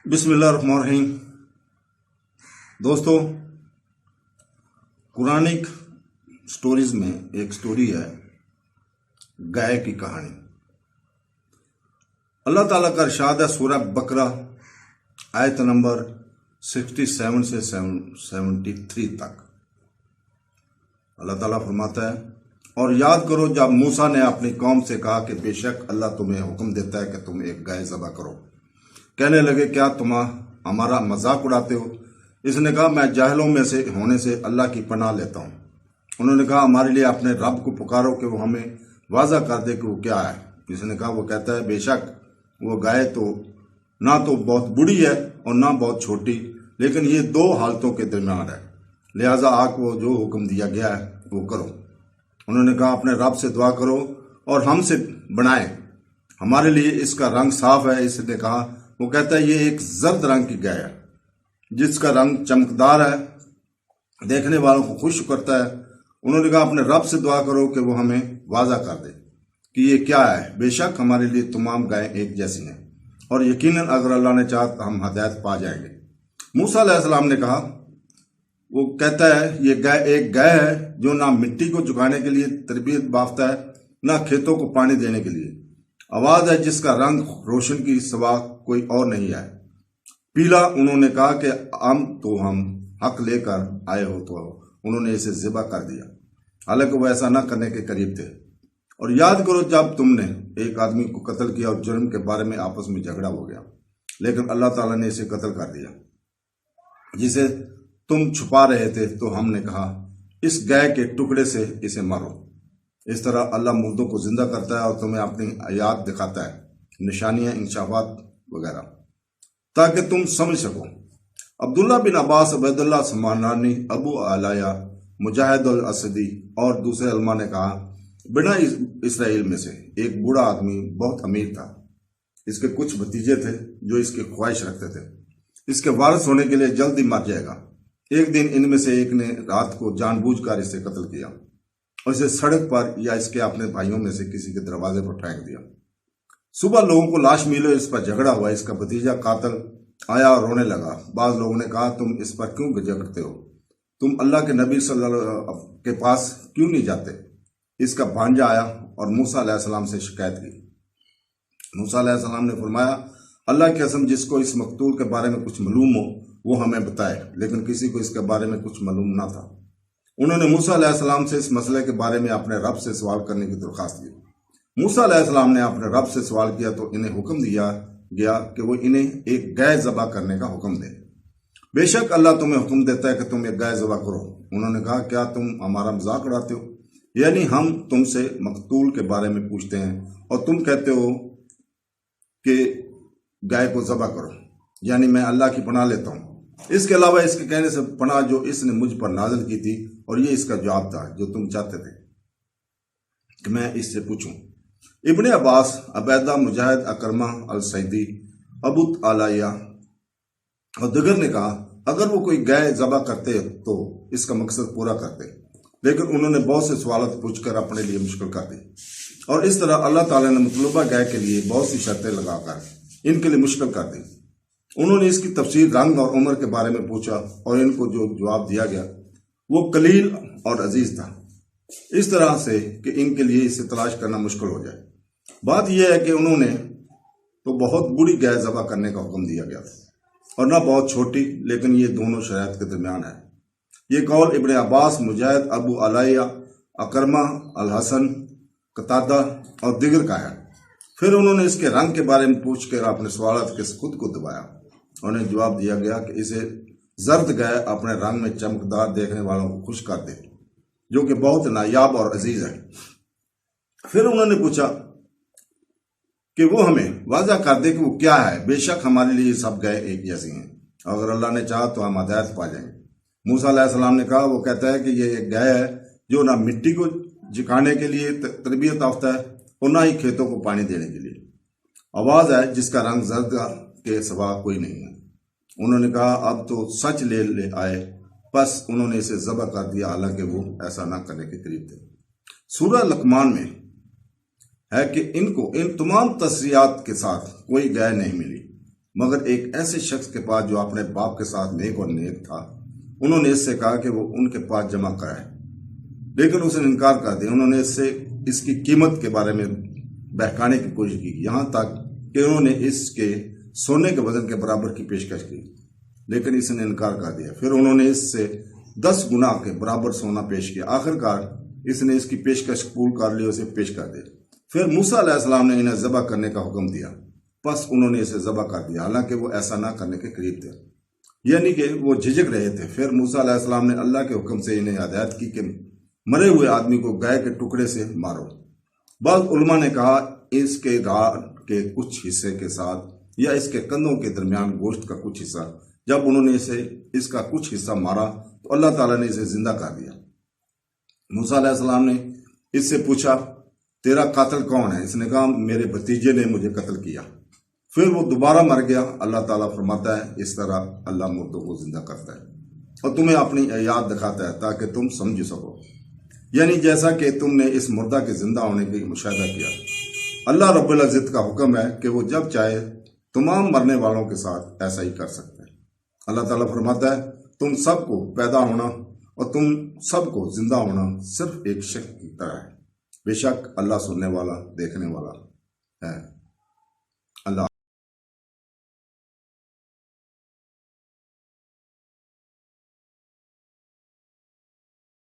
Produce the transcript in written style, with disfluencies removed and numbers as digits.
بسم اللہ الرحمن الرحیم۔ دوستو، قرآنک سٹوریز میں ایک سٹوری ہے گائے کی کہانی۔ اللہ تعالیٰ کا ارشاد ہے سورہ بقرہ آیت نمبر 67 سے 73 تک۔ اللہ تعالیٰ فرماتا ہے، اور یاد کرو جب موسیٰ نے اپنی قوم سے کہا کہ بے شک اللہ تمہیں حکم دیتا ہے کہ تم ایک گائے ذبح کرو۔ کہنے لگے، کیا تم ہمارا مذاق اڑاتے ہو؟ اس نے کہا، میں جاہلوں میں سے ہونے سے اللہ کی پناہ لیتا ہوں۔ انہوں نے کہا، ہمارے لیے اپنے رب کو پکارو کہ وہ ہمیں واضح کر دے کہ وہ کیا ہے۔ اس نے کہا، وہ کہتا ہے، بے شک وہ گائے تو نہ تو بہت بڑی ہے اور نہ بہت چھوٹی، لیکن یہ دو حالتوں کے درمیان ہے، لہٰذا آپ کو جو حکم دیا گیا ہے وہ کرو۔ انہوں نے کہا، اپنے رب سے دعا کرو اور ہم سے بنائے، ہمارے لیے اس کا رنگ صاف ہے۔ اس نے کہا، وہ کہتا ہے، یہ ایک زرد رنگ کی گائے ہے جس کا رنگ چمکدار ہے، دیکھنے والوں کو خوش کرتا ہے۔ انہوں نے کہا، اپنے رب سے دعا کرو کہ وہ ہمیں واضح کر دے کہ یہ کیا ہے۔ بے شک ہمارے لیے تمام گائیں ایک جیسی ہیں، اور یقیناً اگر اللہ نے چاہا تو ہم ہدایت پا جائیں گے۔ موسیٰ علیہ السلام نے کہا، وہ کہتا ہے، یہ گائے ایک گائے ہے جو نہ مٹی کو جھکانے کے لیے تربیت یافتہ ہے، نہ کھیتوں کو پانی دینے کے لیے۔ آواز ہے جس کا رنگ روشن کی سوا کوئی اور نہیں ہے، پیلا۔ انہوں نے کہا کہ ہم حق لے کر آئے ہو تو انہوں نے اسے ذبح کر دیا، حالانکہ وہ ایسا نہ کرنے کے قریب تھے۔ اور یاد کرو جب تم نے ایک آدمی کو قتل کیا اور جرم کے بارے میں آپس میں جھگڑا ہو گیا، لیکن اللہ تعالیٰ نے اسے قتل کر دیا جسے تم چھپا رہے تھے۔ تو ہم نے کہا، اس گائے کے ٹکڑے سے اسے مارو۔ اس طرح اللہ مردوں کو زندہ کرتا ہے اور تمہیں اپنی آیات دکھاتا ہے، نشانیاں، انکشافات وغیرہ، تاکہ تم سمجھ سکو۔ عبداللہ بن عباس، عبید اللہ سمانانی، ابو علیہ، مجاہد الاسدی اور دوسرے علماء نے کہا، بنا اسرائیل میں سے ایک بوڑھا آدمی بہت امیر تھا۔ اس کے کچھ بھتیجے تھے جو اس کی خواہش رکھتے تھے، اس کے وارث ہونے کے لیے جلد ہی مر جائے گا۔ ایک دن ان میں سے ایک نے رات کو جان بوجھ کر اسے قتل کیا اور اسے سڑک پر یا اس کے اپنے بھائیوں میں سے کسی کے دروازے پر پھینک دیا۔ صبح لوگوں کو لاش ملی، اس پر جھگڑا ہوا۔ اس کا بھتیجا قاتل آیا اور رونے لگا۔ بعض لوگوں نے کہا، تم اس پر کیوں جھگڑتے ہو؟ تم اللہ کے نبی صلی اللہ علیہ وسلم کے پاس کیوں نہیں جاتے؟ اس کا بھانجا آیا اور موسیٰ علیہ السلام سے شکایت کی۔ موسیٰ علیہ السلام نے فرمایا، اللہ کی قسم، جس کو اس مقتول کے بارے میں کچھ معلوم ہو وہ ہمیں بتائے، لیکن کسی کو اس کے بارے میں کچھ معلوم نہ تھا۔ انہوں نے موسیٰ علیہ السلام سے اس مسئلے کے بارے میں اپنے رب سے سوال کرنے کی درخواست کی۔ موسیٰ علیہ السلام نے اپنے رب سے سوال کیا تو انہیں حکم دیا گیا کہ وہ انہیں ایک گائے ذبح کرنے کا حکم دے۔ بے شک اللہ تمہیں حکم دیتا ہے کہ تم ایک گائے ذبح کرو۔ انہوں نے کہا، کیا تم ہمارا مذاق اڑاتے ہو؟ یعنی ہم تم سے مقتول کے بارے میں پوچھتے ہیں اور تم کہتے ہو کہ گائے کو ذبح کرو، یعنی میں اللہ کی پناہ لیتا ہوں اس کے علاوہ اس کے کہنے سے پناہ جو اس نے مجھ پر نازل کی تھی، اور یہ اس کا جواب تھا جو تم چاہتے تھے کہ میں اس سے پوچھوں۔ ابن عباس، عبیدہ، مجاہد، اکرمہ السیدی، ابو علیہ اور دیگر نے کہا، اگر وہ کوئی گائے ذبح کرتے تو اس کا مقصد پورا کرتے، لیکن انہوں نے بہت سے سوالات پوچھ کر اپنے لیے مشکل کر دی، اور اس طرح اللہ تعالیٰ نے مطلوبہ گائے کے لیے بہت سی شرطیں لگا کر ان کے لیے مشکل کر دی۔ انہوں نے اس کی تفسیر، رنگ اور عمر کے بارے میں پوچھا، اور ان کو جو جواب دیا گیا وہ قلیل اور عزیز تھا، اس طرح سے کہ ان کے لیے اسے تلاش کرنا مشکل ہو جائے۔ بات یہ ہے کہ انہوں نے تو بہت بڑی گائے ذبح کرنے کا حکم دیا گیا تھا، اور نہ بہت چھوٹی، لیکن یہ دونوں شرائط کے درمیان ہے۔ یہ قول ابن عباس، مجاہد، ابو علیہ، اکرمہ، الحسن، قتادہ اور دیگر کا ہے۔ پھر انہوں نے اس کے رنگ کے بارے میں پوچھ کر اپنے سوالات کے خود کو دبایا۔ انہیں جواب دیا گیا کہ اسے زرد گائے اپنے رنگ میں چمکدار، دیکھنے والوں کو خوش کر دے، جو کہ بہت نایاب اور عزیز ہے۔ پھر انہوں نے پوچھا کہ وہ ہمیں واضح کر دے کہ وہ کیا ہے۔ بے شک ہمارے لیے سب گائے ایک جیسی ہیں، اگر اللہ نے چاہا تو ہم ہدایت پا جائیں گے۔ موسیٰ علیہ السلام نے کہا، وہ کہتا ہے کہ یہ ایک گائے ہے جو نہ مٹی کو جھکانے کے لیے تربیت یافتہ ہے اور نہ ہی کھیتوں کو پانی دینے کے لیے۔ آواز ہے جس کا رنگ زرد کے سوا کوئی نہیں ہے۔ انہوں نے کہا، اب تو سچ لے آئے۔ پس انہوں نے اسے ذبح کر دیا، حالانکہ وہ ایسا نہ کرنے کے قریب تھے۔ سورہ لقمان میں ہے کہ ان کو ان تمام تصریحات کے ساتھ کوئی گائے نہیں ملی، مگر ایک ایسے شخص کے پاس جو اپنے باپ کے ساتھ نیک اور نیک تھا، انہوں نے اس سے کہا کہ وہ ان کے پاس جمع کرائے، لیکن اس نے انکار کر دیا۔ انہوں نے اس کی قیمت کے بارے میں بہکانے کی کوشش کی، یہاں تک کہ انہوں نے اس کے سونے کے وزن کے برابر کی پیشکش کی، لیکن اس نے انکار کر دیا۔ پھر انہوں نے اس سے 10 گنا کے برابر سونا پیش کیا۔ آخرکار اس نے اس کی پیشکش قبول کر لی، اسے پیش کر دیا۔ پھر موسیٰ علیہ السلام نے انہیں ذبح کرنے کا حکم دیا، پس انہوں نے اسے ذبح کر دیا، حالانکہ وہ ایسا نہ کرنے کے قریب تھے، یعنی کہ وہ جھجک رہے تھے۔ پھر موسیٰ علیہ السلام نے اللہ کے حکم سے انہیں ہدایت کی کہ مرے ہوئے آدمی کو گائے کے ٹکڑے سے مارو۔ بعض علماء نے کہا اس کے گال کے کچھ حصے کے ساتھ یا اس کے کندھوں کے درمیان گوشت کا کچھ حصہ۔ جب انہوں نے اس کا کچھ حصہ مارا تو اللہ تعالیٰ نے اسے زندہ کر دیا۔ موسیٰ علیہ السلام نے اس سے پوچھا، تیرا قاتل کون ہے؟ اس نے کہا، میرے بھتیجے نے مجھے قتل کیا۔ پھر وہ دوبارہ مر گیا۔ اللہ تعالیٰ فرماتا ہے، اس طرح اللہ مردوں کو زندہ کرتا ہے اور تمہیں اپنی یاد دکھاتا ہے تاکہ تم سمجھ سکو، یعنی جیسا کہ تم نے اس مردہ کے زندہ ہونے کا مشاہدہ کیا۔ اللہ رب العزت کا حکم ہے کہ وہ جب چاہے تمام مرنے والوں کے ساتھ ایسا ہی کر سکتا ہے۔ اللہ تعالیٰ فرماتا ہے، تم سب کو پیدا ہونا اور تم سب کو زندہ ہونا صرف ایک شخص کی طرح ہے۔ بے شک اللہ سننے والا، دیکھنے والا ہے۔ اللہ